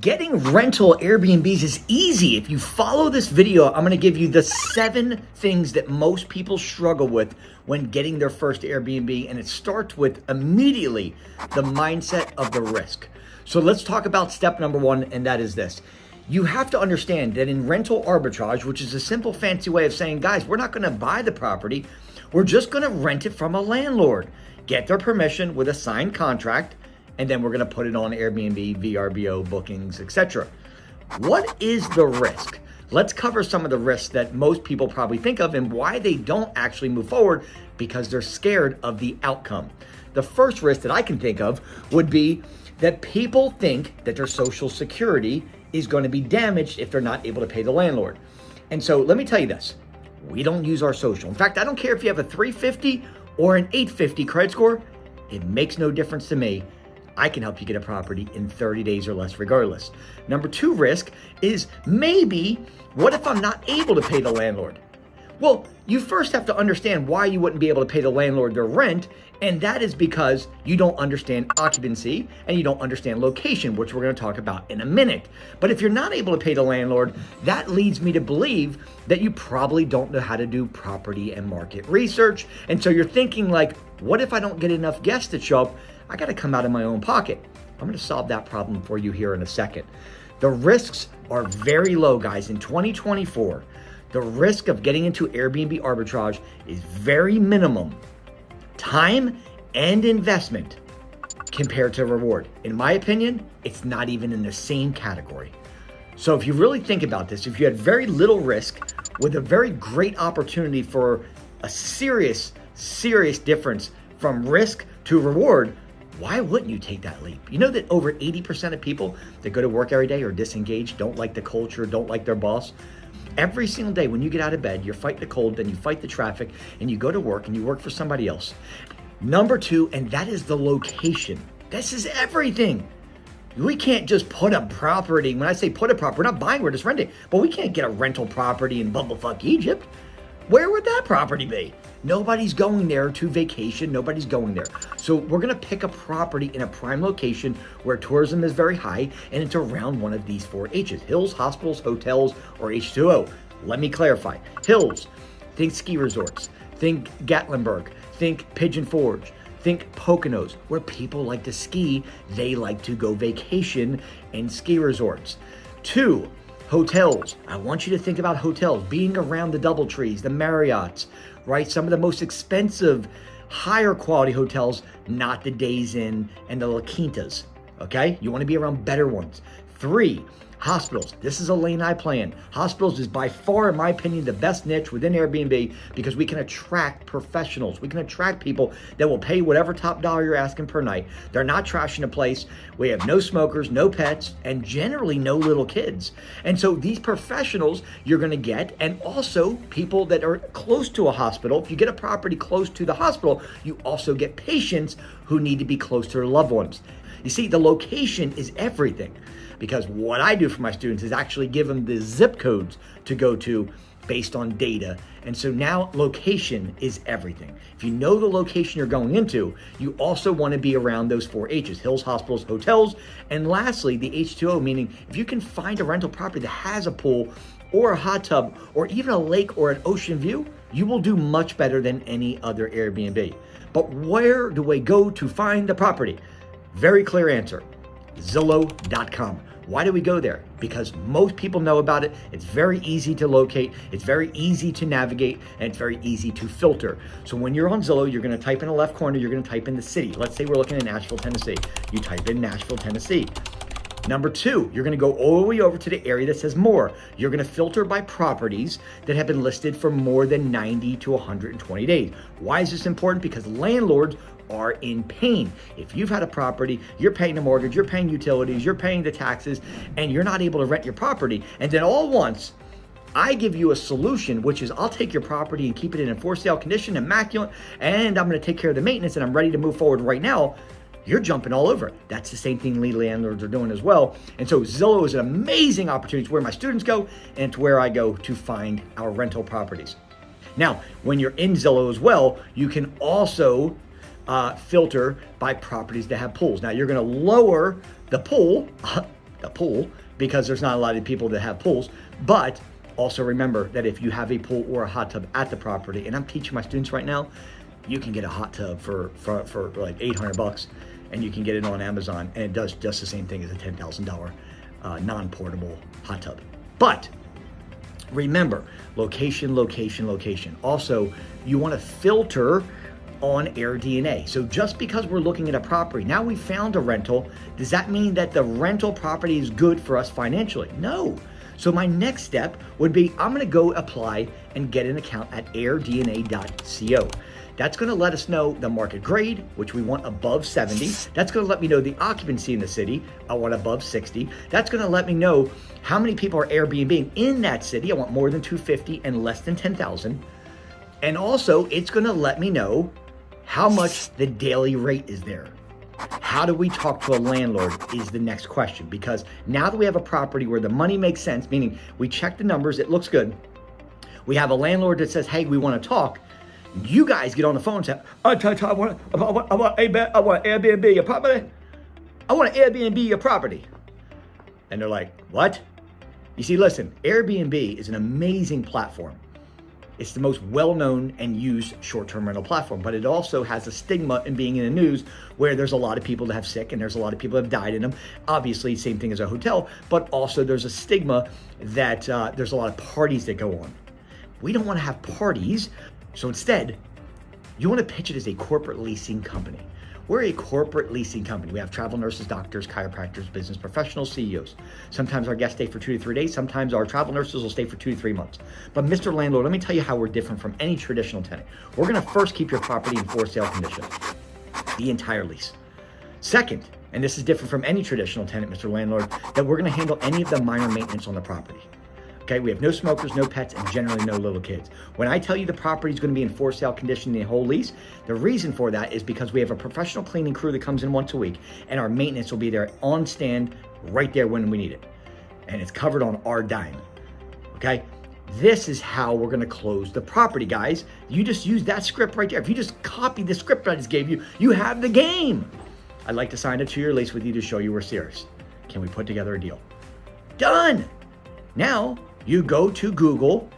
Getting rental Airbnbs is easy. If you follow this video, I'm gonna give you the 7 things that most people struggle with when getting their first Airbnb, and it starts with immediately the mindset of the risk. So let's talk about step number 1, and that is this. You have to understand that in rental arbitrage, which is a simple fancy way of saying, guys, we're not gonna buy the property, we're just gonna rent it from a landlord, get their permission with a signed contract, and then we're gonna put it on Airbnb, VRBO, bookings, etc. What is the risk? Let's cover some of the risks that most people probably think of and why they don't actually move forward, because they're scared of the outcome. The first risk that I can think of would be that people think that their social security is gonna be damaged if they're not able to pay the landlord. And so let me tell you this, we don't use our social. In fact, I don't care if you have a 350 or an 850 credit score, it makes no difference to me. I can help you get a property in 30 days or less regardless. Number 2 risk is maybe, what if I'm not able to pay the landlord? Well, you first have to understand why you wouldn't be able to pay the landlord their rent, and that is because you don't understand occupancy and you don't understand location, which we're gonna talk about in a minute. But if you're not able to pay the landlord, that leads me to believe that you probably don't know how to do property and market research. And so you're thinking like, what if I don't get enough guests to show up? I gotta come out of my own pocket. I'm gonna solve that problem for you here in a second. The risks are very low, guys. In 2024, the risk of getting into Airbnb arbitrage is very minimum. Time and investment compared to reward. In my opinion, it's not even in the same category. So if you really think about this, if you had very little risk with a very great opportunity for a serious difference from risk to reward, why wouldn't you take that leap? You know that over 80% of people that go to work every day are disengaged, don't like the culture, don't like their boss. Every single day when you get out of bed, you fight the cold, then you fight the traffic, and you go to work and you work for somebody else. Number 2, and that is the location. This is everything. We can't just put a property, when I say put a property, we're not buying, we're just renting, but we can't get a rental property in bumblefuck Egypt. Where would that property be? Nobody's going there to vacation. Nobody's going there. So we're going to pick a property in a prime location where tourism is very high, and it's around one of these 4 H's: hills, hospitals, hotels, or H2O. Let me clarify. Hills, think ski resorts, think Gatlinburg, think Pigeon Forge, think Poconos, where people like to ski. They like to go vacation in ski resorts. 2, hotels. I want you to think about hotels being around the DoubleTrees, the Marriotts, right? Some of the most expensive, higher quality hotels, not the Days Inn and the La Quintas, okay? You wanna be around better ones. 3, hospitals. This is a lane I play in. Hospitals is by far, in my opinion, the best niche within Airbnb because we can attract professionals. We can attract people that will pay whatever top dollar you're asking per night. They're not trashing the place. We have no smokers, no pets, and generally no little kids. And so these professionals you're gonna get, and also people that are close to a hospital. If you get a property close to the hospital, you also get patients who need to be close to their loved ones. You see, the location is everything, because what I do for my students is actually give them the zip codes to go to based on data. And so now location is everything. If you know the location you're going into, you also want to be around those 4 H's: hills, hospitals, hotels. And lastly, the H2O, meaning if you can find a rental property that has a pool or a hot tub or even a lake or an ocean view, you will do much better than any other Airbnb. But where do we go to find the property? Very clear answer: Zillow.com. Why do we go there? Because most people know about it. It's very easy to locate. It's very easy to navigate, and it's very easy to filter. So when you're on Zillow, you're gonna type in the left corner, you're gonna type in the city. Let's say we're looking at Nashville, Tennessee. You type in Nashville, Tennessee. Number 2, you're gonna go all the way over to the area that says more. You're gonna filter by properties that have been listed for more than 90 to 120 days. Why is this important? Because landlords are in pain. If you've had a property, you're paying the mortgage, you're paying utilities, you're paying the taxes, and you're not able to rent your property, and then all once, I give you a solution, which is I'll take your property and keep it in for sale condition, immaculate, and I'm gonna take care of the maintenance, and I'm ready to move forward right now. You're jumping all over it. That's the same thing lead landlords are doing as well. And so Zillow is an amazing opportunity. It's where my students go, and it's where I go to find our rental properties. Now, when you're in Zillow as well, you can also filter by properties that have pools. Now you're gonna lower the pool the pool because there's not a lot of people that have pools. But also remember that if you have a pool or a hot tub at the property, and I'm teaching my students right now, you can get a hot tub for like $800 and you can get it on Amazon, and it does just the same thing as a $10,000 non-portable hot tub. But remember, location, location, location. Also, you want to filter on AirDNA. So just because we're looking at a property, now we found a rental, does that mean that the rental property is good for us financially? No. So my next step would be, I'm gonna go apply and get an account at airdna.co. That's gonna let us know the market grade, which we want above 70. That's gonna let me know the occupancy in the city, I want above 60. That's gonna let me know how many people are Airbnb in that city. I want more than 250 and less than 10,000. And also, it's gonna let me know how much the daily rate is there. How do we talk to a landlord is the next question, because now that we have a property where the money makes sense, meaning we check the numbers, it looks good. We have a landlord that says, hey, we want to talk. You guys get on the phone and say, I want Airbnb your property. I want to Airbnb your property. And they're like, what? You see, listen, Airbnb is an amazing platform. It's the most well-known and used short-term rental platform, but it also has a stigma in being in the news where there's a lot of people that have sick and there's a lot of people that have died in them. Obviously, same thing as a hotel, but also there's a stigma that there's a lot of parties that go on. We don't want to have parties, so instead, you want to pitch it as a corporate leasing company. We're a corporate leasing company. We have travel nurses, doctors, chiropractors, business professionals, CEOs. Sometimes our guests stay for 2 to 3 days. Sometimes our travel nurses will stay for 2 to 3 months. But Mr. Landlord, let me tell you how we're different from any traditional tenant. We're gonna first keep your property in for sale condition, the entire lease. Second, and this is different from any traditional tenant, Mr. Landlord, that we're gonna handle any of the minor maintenance on the property. Okay, we have no smokers, no pets, and generally no little kids. When I tell you the property is going to be in for sale condition the whole lease, the reason for that is because we have a professional cleaning crew that comes in once a week, and our maintenance will be there on stand right there when we need it. And it's covered on our dime. Okay? This is how we're going to close the property, guys. You just use that script right there. If you just copy the script I just gave you, you have the game. I'd like to sign a 2-year lease with you to show you we're serious. Can we put together a deal? Done. Now, you go to Google,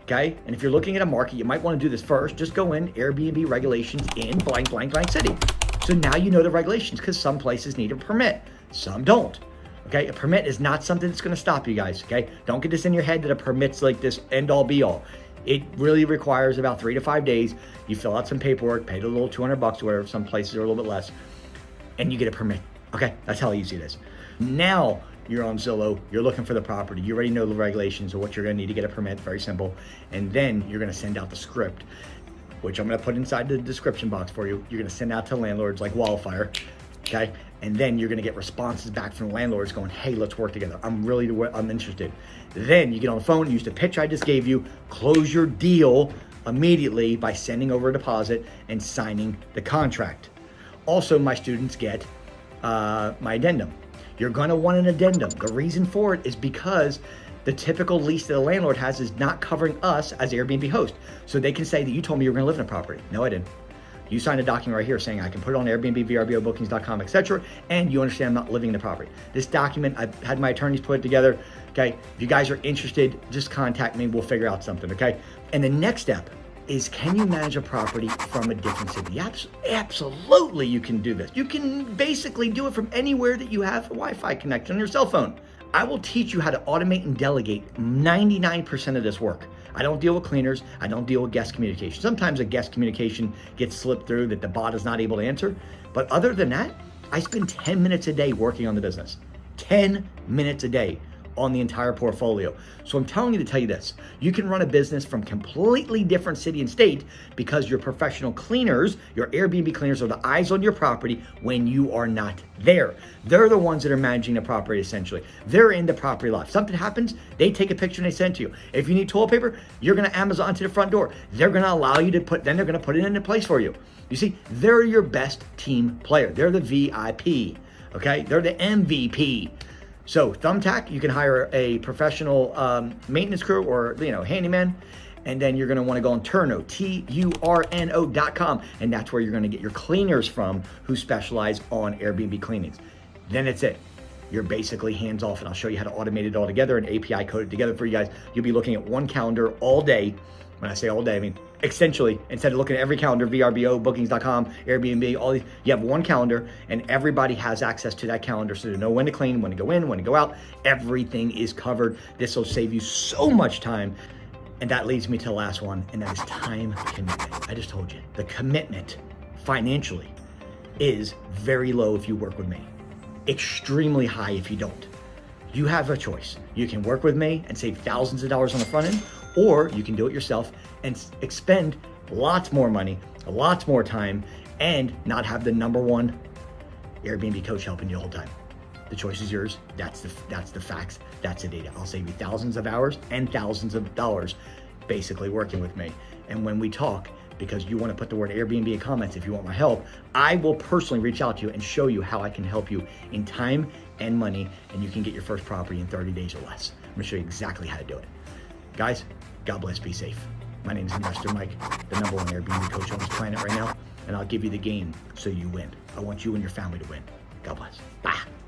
okay? And if you're looking at a market, you might want to do this first. Just go in Airbnb regulations in blank, blank, blank city. So now you know the regulations, because some places need a permit, some don't. Okay, a permit is not something that's going to stop you guys, okay? Don't get this in your head that a permit's like this end all be all. It really requires about 3 to 5 days. You fill out some paperwork, pay the little $200 or whatever, some places are a little bit less, and you get a permit. Okay, that's how easy it is. Now, you're on Zillow, you're looking for the property, you already know the regulations of what you're gonna need to get a permit, very simple. And then you're gonna send out the script, which I'm gonna put inside the description box for you. You're gonna send out to landlords like wildfire, okay? And then you're gonna get responses back from landlords going, hey, let's work together. I'm interested. Then you get on the phone, use the pitch I just gave you, close your deal immediately by sending over a deposit and signing the contract. Also, my students get my addendum. You're gonna want an addendum. The reason for it is because the typical lease that a landlord has is not covering us as Airbnb host. So they can say that you told me you were gonna live in a property. No, I didn't. You signed a document right here saying I can put it on Airbnb, VRBO, bookings.com, etc. And you understand I'm not living in the property. This document, I've had my attorneys put it together, okay? If you guys are interested, just contact me, we'll figure out something, okay? And the next step is, can you manage a property from a different city? Absolutely, you can do this. You can basically do it from anywhere that you have a Wi-Fi connection on your cell phone. I will teach you how to automate and delegate 99% of this work. I don't deal with cleaners. I don't deal with guest communication. Sometimes a guest communication gets slipped through that the bot is not able to answer. But other than that, I spend 10 minutes a day working on the business. 10 minutes a day on the entire portfolio. So I'm telling you to tell you this, you can run a business from completely different city and state because your professional cleaners, your Airbnb cleaners, are the eyes on your property when you are not there. They're the ones that are managing the property essentially. They're in the property lot. If something happens, they take a picture and they send it to you. If you need toilet paper, you're gonna Amazon to the front door. They're gonna allow you to then they're gonna put it into place for you. You see, they're your best team player. They're the VIP, okay? They're the MVP. So Thumbtack, you can hire a professional maintenance crew or handyman, and then you're gonna wanna go on Turno, TURNO.com, and that's where you're gonna get your cleaners from who specialize on Airbnb cleanings. Then it's it. you're basically hands off, and I'll show you how to automate it all together and API code it together for you guys. You'll be looking at one calendar all day. When I say all day, I mean essentially, instead of looking at every calendar, VRBO, bookings.com, Airbnb, all these, you have one calendar and everybody has access to that calendar, so they know when to clean, when to go in, when to go out. Everything is covered. This will save you so much time. And that leads me to the last one, and that is time commitment. I just told you, the commitment financially is very low if you work with me, extremely high if you don't. You have a choice. You can work with me and save thousands of dollars on the front end, or you can do it yourself and expend lots more money, lots more time, and not have the number one Airbnb coach helping you the whole time. The choice is yours. That's the facts. That's the data. I'll save you thousands of hours and thousands of dollars basically working with me. And when we talk, because you want to put the word Airbnb in comments if you want my help, I will personally reach out to you and show you how I can help you in time and money, and you can get your first property in 30 days or less. I'm gonna show you exactly how to do it. Guys, God bless, be safe. My name is Investor Mike, the #1 Airbnb coach on this planet right now, and I'll give you the game so you win. I want you and your family to win. God bless. Bye.